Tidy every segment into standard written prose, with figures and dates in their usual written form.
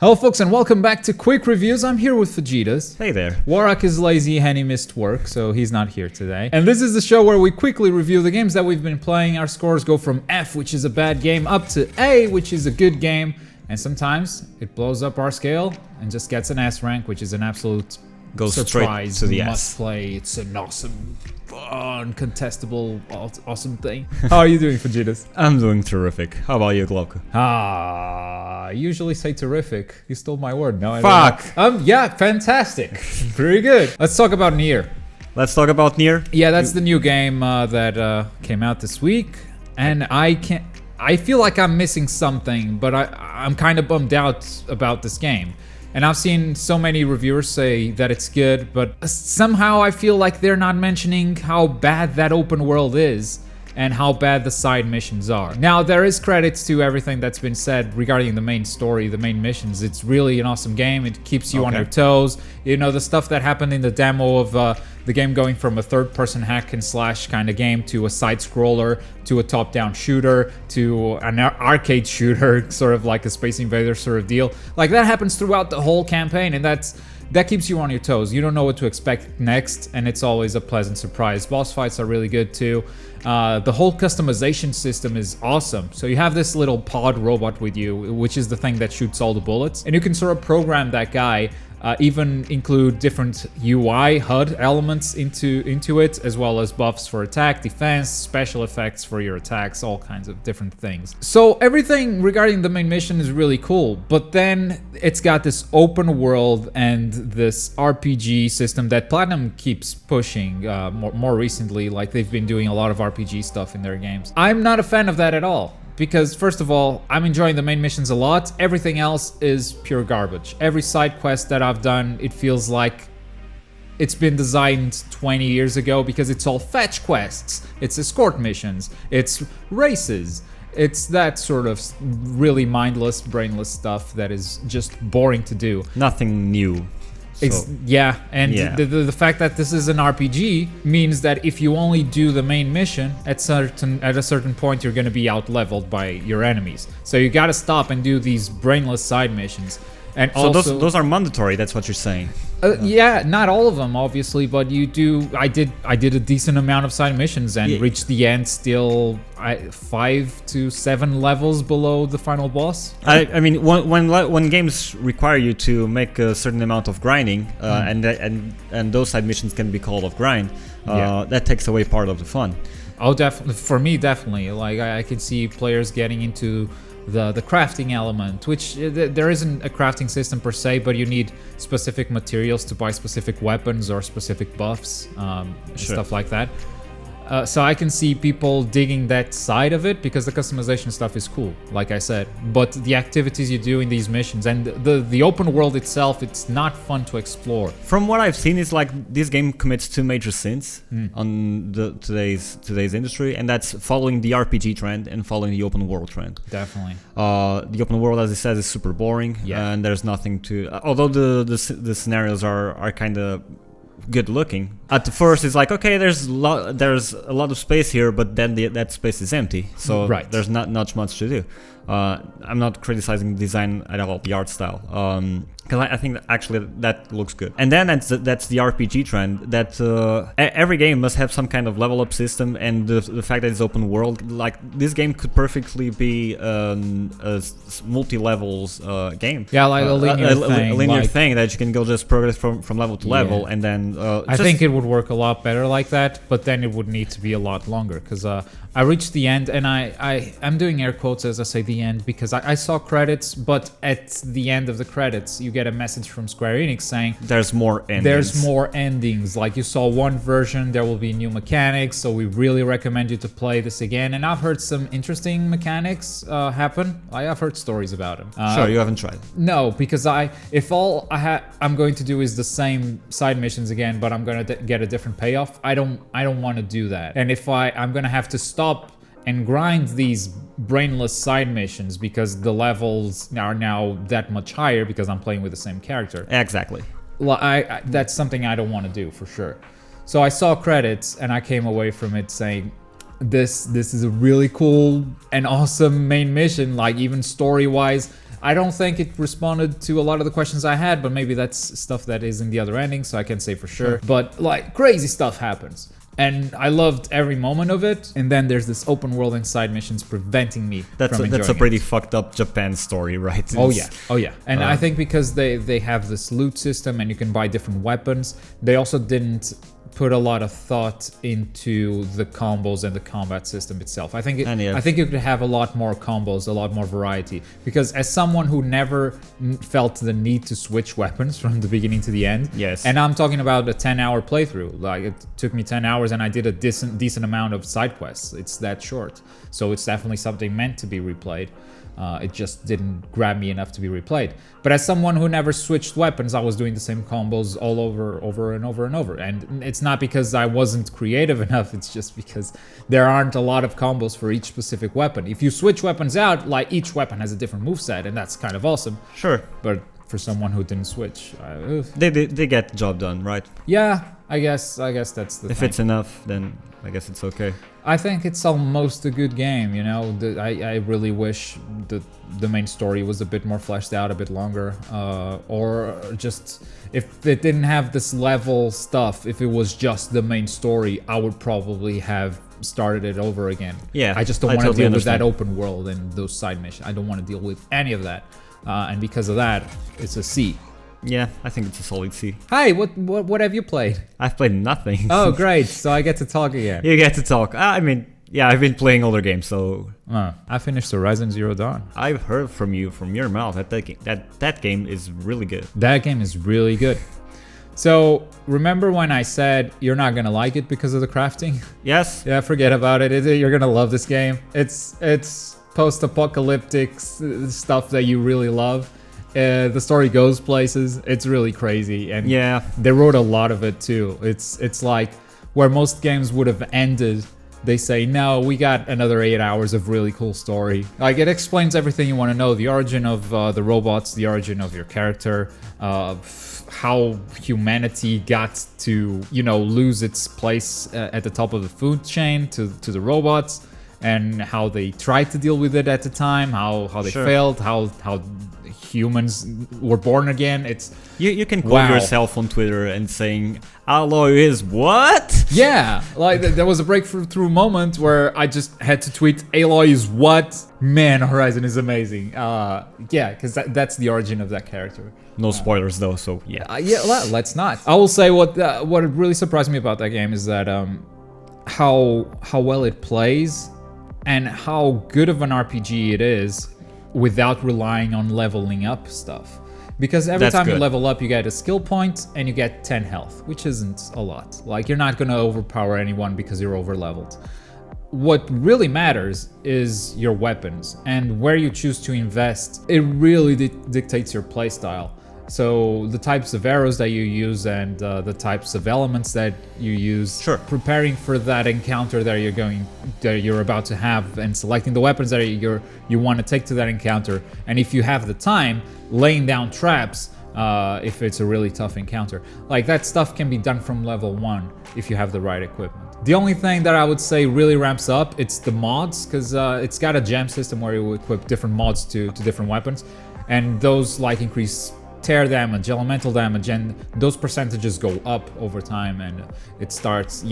Hello folks and welcome back to Quick Reviews. I'm here with Fajitas. Hey there. Warak is lazy and he missed work, so he's not here today. And this is the show where we quickly review the games that we've been playing. Our scores go from F, which is a bad game, up to A, which is a good game. And sometimes it blows up our scale and just gets an S rank, which is an absolute Goes surprise. straight to the must S. play. It's an awesome, uncontestable, awesome thing. How are you doing, Fajitas? I'm doing terrific. How about you, Glauco? I usually say terrific. You stole my word. No, I Fuck. don't know. Yeah, fantastic. Very good. Let's talk about Nier. Let's talk about Nier. Yeah, that's the new game that came out this week, and I feel like I'm missing something, but I'm kind of bummed out about this game. And I've seen so many reviewers say that it's good, but somehow I feel like they're not mentioning how bad that open world is and how bad the side missions are. Now, there is credits to everything that's been said regarding the main story, the main missions. It's really an awesome game. It keeps you on your toes. You know, the stuff that happened in the demo of the game going from a third-person hack and slash kind of game to a side-scroller to a top-down shooter to an arcade shooter, sort of like a Space Invader sort of deal. Like, that happens throughout the whole campaign, and that keeps you on your toes. You don't know what to expect next, and it's always a pleasant surprise. Boss fights are really good too. The whole customization system is awesome. So you have this little pod robot with you, which is the thing that shoots all the bullets, and you can sort of program that guy. Even include different UI HUD elements into it, as well as buffs for attack, defense, special effects for your attacks, all kinds of different things. So everything regarding the main mission is really cool, but then it's got this open world and this RPG system that Platinum keeps pushing more recently. Like, they've been doing a lot of RPG stuff in their games. I'm not a fan of that at all. Because, first of all, I'm enjoying the main missions a lot. Everything else is pure garbage. Every side quest that I've done, it feels like it's been designed 20 years ago because it's all fetch quests. It's escort missions. It's races. It's that sort of really mindless, brainless stuff that is just boring to do. Nothing new. So, yeah, and the fact that this is an RPG means that if you only do the main mission, at a certain point you're going to be out-leveled by your enemies. So you got to stop and do these brainless side missions. And so also, those are mandatory. That's what you're saying. Yeah, not all of them, obviously, but you do. I did a decent amount of side missions and reached the end still 5 to 7 levels below the final boss. I mean, when games require you to make a certain amount of grinding, and those side missions can be called off grind, that takes away part of the fun. Oh, definitely. For me, definitely. Like, I can see players getting into the crafting element, which there isn't a crafting system per se, but you need specific materials to buy specific weapons or specific buffs, stuff like that. So I can see people digging that side of it because the customization stuff is cool, like I said. But the activities you do in these missions and the open world itself, it's not fun to explore. From what I've seen, it's like this game commits two major sins on today's industry, and that's following the RPG trend and following the open world trend. Definitely. The open world, as I said, is super boring, and there's nothing to. Although the scenarios are kind of good looking. At the first, it's like, okay, there's a lot of space here, but then that space is empty, so there's not much to do. I'm not criticizing the design at all, the art style, because I think that actually that looks good. And then that's the RPG trend, that every game must have some kind of level up system, and the fact that it's open world, like this game could perfectly be a multi-levels game. Yeah, like a linear thing that you can go just progress from level to level, and then I think it would work a lot better like that, but then it would need to be a lot longer, because I reached the end, and I'm doing air quotes as I say the end, because I saw credits, but at the end of the credits you get a message from Square Enix saying there's more endings. There's more endings. Like, you saw one version, there will be new mechanics, so we really recommend you to play this again. And I've heard some interesting mechanics happen. I've heard stories about them. Sure, you haven't tried. No, because if all I'm going to do is the same side missions again, but I'm going to get a different payoff, I don't want to do that. And if I'm going to have to stop and grind these brainless side missions because the levels are now that much higher because I'm playing with the same character. Exactly. That's something I don't want to do for sure. So I saw credits and I came away from it saying, this is a really cool and awesome main mission. Like, even story-wise, I don't think it responded to a lot of the questions I had, but maybe that's stuff that is in the other ending, so I can't say for sure. But like crazy stuff happens. And I loved every moment of it. And then there's this open world and side missions preventing me from enjoying That's a pretty fucked up Japan story, right? Oh yeah. And I think because they have this loot system and you can buy different weapons, they also didn't put a lot of thought into the combos and the combat system itself. I think you could have a lot more combos, a lot more variety. Because as someone who never felt the need to switch weapons from the beginning to the end, yes, and I'm talking about a 10-hour playthrough. Like it took me 10 hours and I did a decent amount of side quests. It's that short, so it's definitely something meant to be replayed. It just didn't grab me enough to be replayed. But as someone who never switched weapons, I was doing the same combos all over and over. And it's not because I wasn't creative enough, it's just because there aren't a lot of combos for each specific weapon. If you switch weapons out, like each weapon has a different moveset, and that's kind of awesome. Sure. But for someone who didn't switch, they get the job done, right? Yeah, I guess that's the If thing. It's enough, then I guess it's okay. I think it's almost a good game, you know. I really wish the main story was a bit more fleshed out, a bit longer, or just if it didn't have this level stuff, if it was just the main story, I would probably have started it over again. Yeah, I just don't want to totally deal with understand. that open world and those side missions. I don't want to deal with any of that, and because of that, it's a C. Yeah, I think it's a solid C. Hi, what have you played? I've played nothing. Oh, great! So I get to talk again. You get to talk. I mean, yeah, I've been playing older games, so I finished Horizon Zero Dawn. I've heard from your mouth that game is really good. That game is really good. So remember when I said you're not gonna like it because of the crafting? Yes. Yeah, forget about it. You're gonna love this game. It's post-apocalyptic stuff that you really love. The story goes places. It's really crazy, and yeah, they wrote a lot of it too. It's like where most games would have ended. They say, no, we got another 8 hours of really cool story. Like, it explains everything you want to know. The origin of the robots, the origin of your character, how humanity got to, lose its place at the top of the food chain to the robots, and how they tried to deal with it at the time, how they failed, how humans were born again. It's you can quote yourself on Twitter and saying Aloy is what? Yeah, like there was a breakthrough moment where I just had to tweet Aloy is what? Man, Horizon is amazing. Yeah, because that's the origin of that character. No spoilers though, so yeah. Let's not. I will say what really surprised me about that game is that how well it plays and how good of an RPG it is without relying on leveling up stuff. Because every time you level up, you get a skill point and you get 10 health, which isn't a lot. Like, you're not gonna overpower anyone because you're over leveled. What really matters is your weapons, and where you choose to invest, it really dictates your playstyle. So the types of arrows that you use and the types of elements that you use, preparing for that encounter that you're about to have, and selecting the weapons that you want to take to that encounter, and if you have the time, laying down traps if it's a really tough encounter. Like, that stuff can be done from level 1 if you have the right equipment. The only thing that I would say really ramps up, it's the mods, because it's got a gem system where you equip different mods to different weapons, and those like increase tear damage, elemental damage, and those percentages go up over time, and it starts,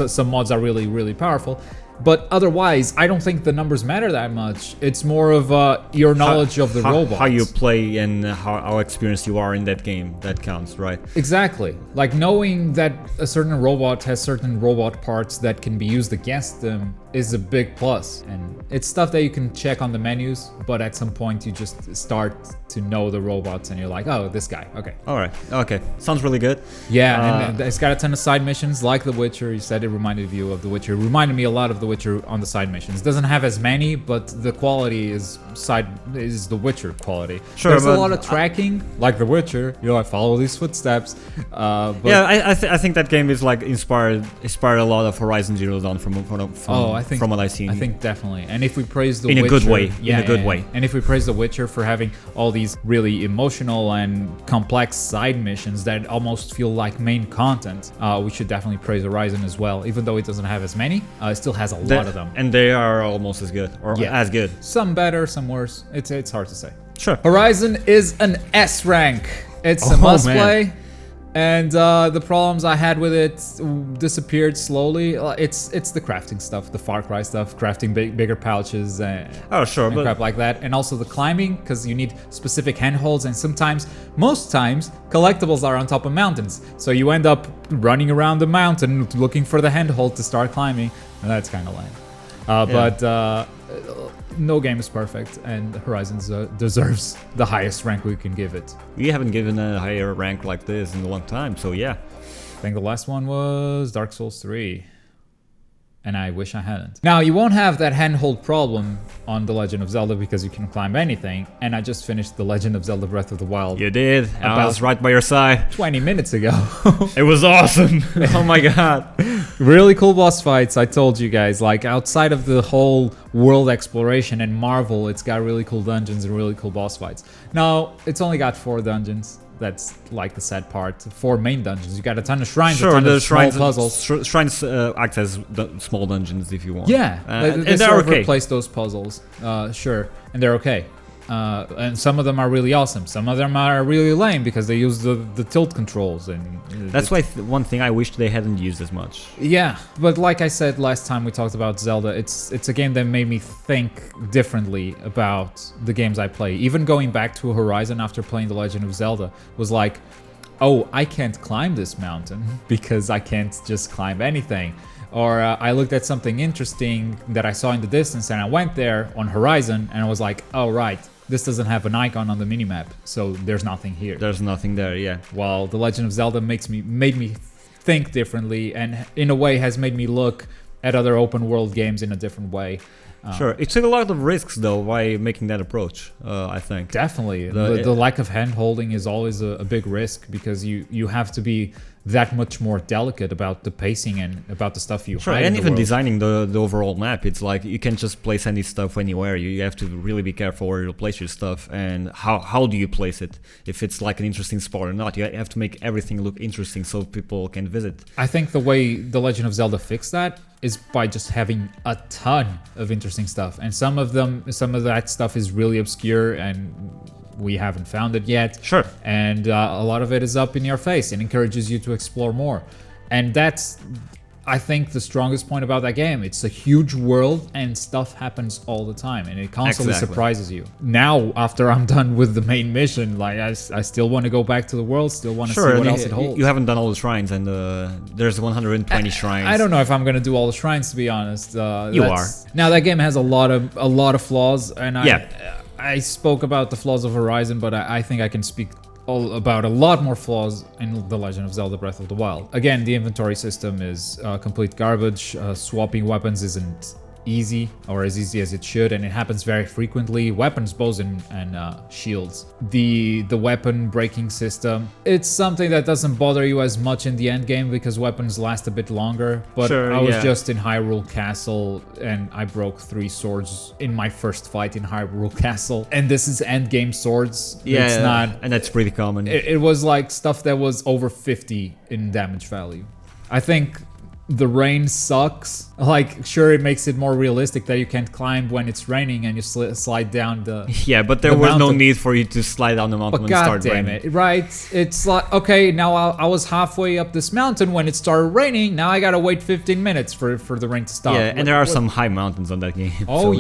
some mods are really, really powerful. But otherwise, I don't think the numbers matter that much. It's more of your knowledge of the robots. How you play and how experienced you are in that game, that counts, right? Exactly. Like, knowing that a certain robot has certain robot parts that can be used against them is a big plus. And it's stuff that you can check on the menus, but at some point you just start to know the robots and you're like, oh, this guy, okay. Alright, okay. Sounds really good. Yeah, and it's got a ton of side missions like The Witcher. You said it reminded you of The Witcher. It reminded me a lot of The Witcher on the side missions. It doesn't have as many, but the quality is The Witcher quality. Sure, there's a lot of tracking, like The Witcher. I follow these footsteps. But yeah, I think that game is like inspired a lot of Horizon Zero Dawn from what I've seen. I think definitely. And if we praise The Witcher in a good way. And if we praise The Witcher for having all these really emotional and complex side missions that almost feel like main content, we should definitely praise Horizon as well. Even though it doesn't have as many, it still has a lot of them. And they are almost as good, or as good. Some better, some worse. It's hard to say. Sure. Horizon is an S rank. It's a must play. And the problems I had with it disappeared slowly. It's the crafting stuff, the Far Cry stuff, crafting bigger pouches and crap like that. And also the climbing, because you need specific handholds, and most times, collectibles are on top of mountains. So you end up running around the mountain looking for the handhold to start climbing, and that's kind of lame. But no game is perfect, and Horizon deserves the highest rank we can give it. We haven't given a higher rank like this in a long time, so yeah. I think the last one was Dark Souls 3. And I wish I hadn't. Now, you won't have that handhold problem on The Legend of Zelda because you can climb anything, and I just finished The Legend of Zelda Breath of the Wild. You did. I was right by your side. 20 minutes ago. It was awesome. Oh my god. Really cool boss fights, I told you guys. Like, outside of the whole world exploration and Marvel, it's got really cool dungeons and really cool boss fights. Now, it's only got 4 dungeons. That's like the sad part. 4 main dungeons. You got a ton of shrines, a ton of small puzzles. Shrines act as small dungeons if you want. Yeah, and they're okay. Replace those puzzles, sure, and they're okay. And some of them are really awesome. Some of them are really lame because they use the tilt controls, and that's why one thing I wish they hadn't used as much. Yeah, but like I said last time we talked about Zelda, it's a game that made me think differently about the games I play. Even going back to Horizon after playing The Legend of Zelda was like, oh, I can't climb this mountain because I can't just climb anything. Or I looked at something interesting that I saw in the distance and I went there on Horizon and I was like, oh right, this doesn't have an icon on the minimap, so there's nothing here. There's nothing there, yeah. While The Legend of Zelda made me think differently, and in a way has made me look at other open world games in a different way. Sure, it took a lot of risks though by making that approach, I think. Definitely. The lack of hand holding is always a big risk because you have to be that much more delicate about the pacing and about the stuff you hide and in even the designing the overall map. It's like you can't just place any stuff anywhere. You have to really be careful where you place your stuff and how do you place it, if it's like an interesting spot or not. You have to make everything look interesting so people can visit. I think the way The Legend of Zelda fixed that is by just having a ton of interesting stuff, and some of that stuff is really obscure and we haven't found it yet. Sure. And a lot of it is up in your face and encourages you to explore more. And that's, I think, the strongest point about that game. It's a huge world and stuff happens all the time and it constantly surprises you. Now, after I'm done with the main mission, like I still want to go back to the world, still want to see what else it holds. You haven't done all the shrines, and there's 120 shrines. I don't know if I'm gonna do all the shrines, to be honest. You are. Now that game has a lot of flaws, and I spoke about the flaws of Horizon, but I think I can speak about a lot more flaws in The Legend of Zelda Breath of the Wild. Again, the inventory system is complete garbage. Swapping weapons isn't easy, or as easy as it should, and it happens very frequently. Weapons, bows, and shields. The weapon breaking system, it's something that doesn't bother you as much in the end game because weapons last a bit longer, but I was just in Hyrule Castle and I broke 3 swords in my first fight in Hyrule Castle, and this is end game swords. It's not, and that's pretty common. It was like stuff that was over 50 in damage value. I think the rain sucks. Like, sure, it makes it more realistic that you can't climb when it's raining and you slide down the but there was no need for you to slide down the mountain when it started raining. But God damn it, right? It's like, okay, now I was halfway up this mountain when it started raining. Now I gotta wait 15 minutes for the rain to stop. Yeah, and there are some high mountains on that game. Oh, so,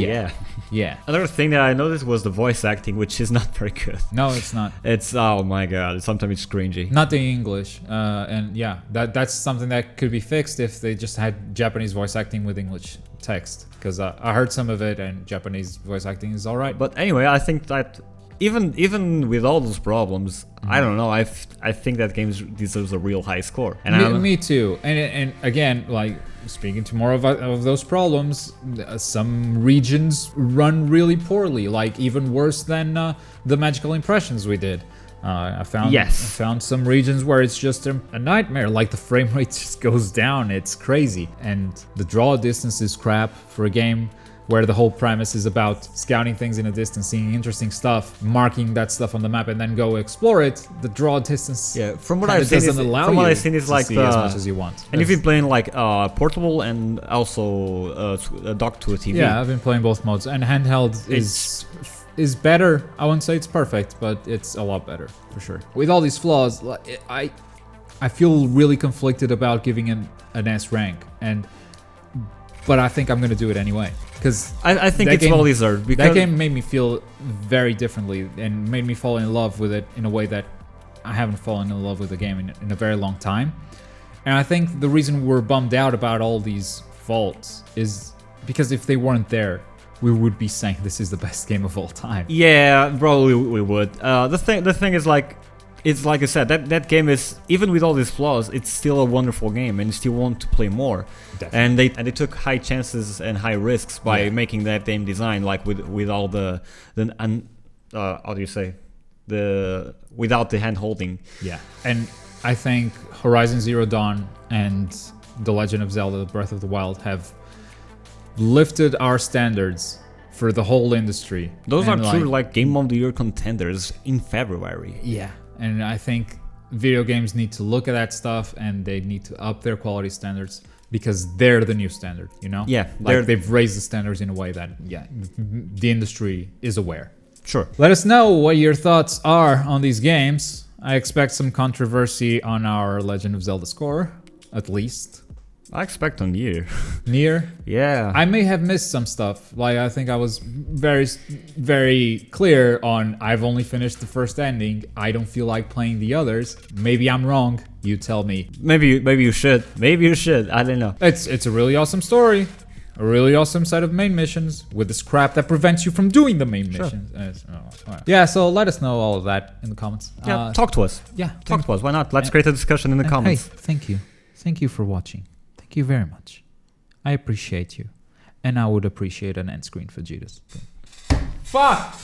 yeah. Another thing that I noticed was the voice acting, which is not very good. No, it's not. It's, oh my god, sometimes it's cringy. Not in English. And yeah, that's something that could be fixed if they just had Japanese voice acting with English text. Because I heard some of it and Japanese voice acting is alright. But anyway, I think that even with all those problems, I don't know, I think that game deserves a real high score. And me too. And again, like, speaking to more of those problems, some regions run really poorly, like even worse than the magical impressions we did. I found some regions where it's just a nightmare, like the frame rate just goes down, it's crazy. And the draw distance is crap for a game where the whole premise is about scouting things in a distance, seeing interesting stuff, marking that stuff on the map, and then go explore it. The draw distance, from what I've seen, is like see as much as you want. And you've been playing like portable and also docked to a TV. Yeah, I've been playing both modes, and handheld is better. I wouldn't say it's perfect, but it's a lot better for sure. With all these flaws, I feel really conflicted about giving an S rank, but I think I'm gonna do it anyway because I think it's well deserved. Because that game made me feel very differently and made me fall in love with it in a way that I haven't fallen in love with the game in a very long time. And I think the reason we're bummed out about all these faults is because if they weren't there, we would be saying this is the best game of all time. Yeah, probably we would. The thing is like. It's like I said, that game is, even with all these flaws, it's still a wonderful game, and you still want to play more. Definitely. And they took high chances and high risks by making that game design, like with all how do you say, without the hand holding. Yeah, and I think Horizon Zero Dawn and The Legend of Zelda: Breath of the Wild have lifted our standards for the whole industry. Those are true like Game of the Year contenders in February. Yeah. And I think video games need to look at that stuff and they need to up their quality standards because they're the new standard, you know? Yeah. Like they've raised the standards in a way that, the industry is aware. Sure. Let us know what your thoughts are on these games. I expect some controversy on our Legend of Zelda score, at least. I expect on Nier. Nier? Yeah. I may have missed some stuff. Like, I think I was very, very clear on I've only finished the first ending. I don't feel like playing the others. Maybe I'm wrong. You tell me. Maybe you should. Maybe you should. I don't know. It's a really awesome story. A really awesome set of main missions with this crap that prevents you from doing the main missions. Yeah, so let us know all of that in the comments. Yeah, talk to us. Yeah. Talk to us. Why not? Let's create a discussion in the comments. Hey, thank you. Thank you for watching. Thank you very much. I appreciate you. And I would appreciate an end screen for Judas. Fuck!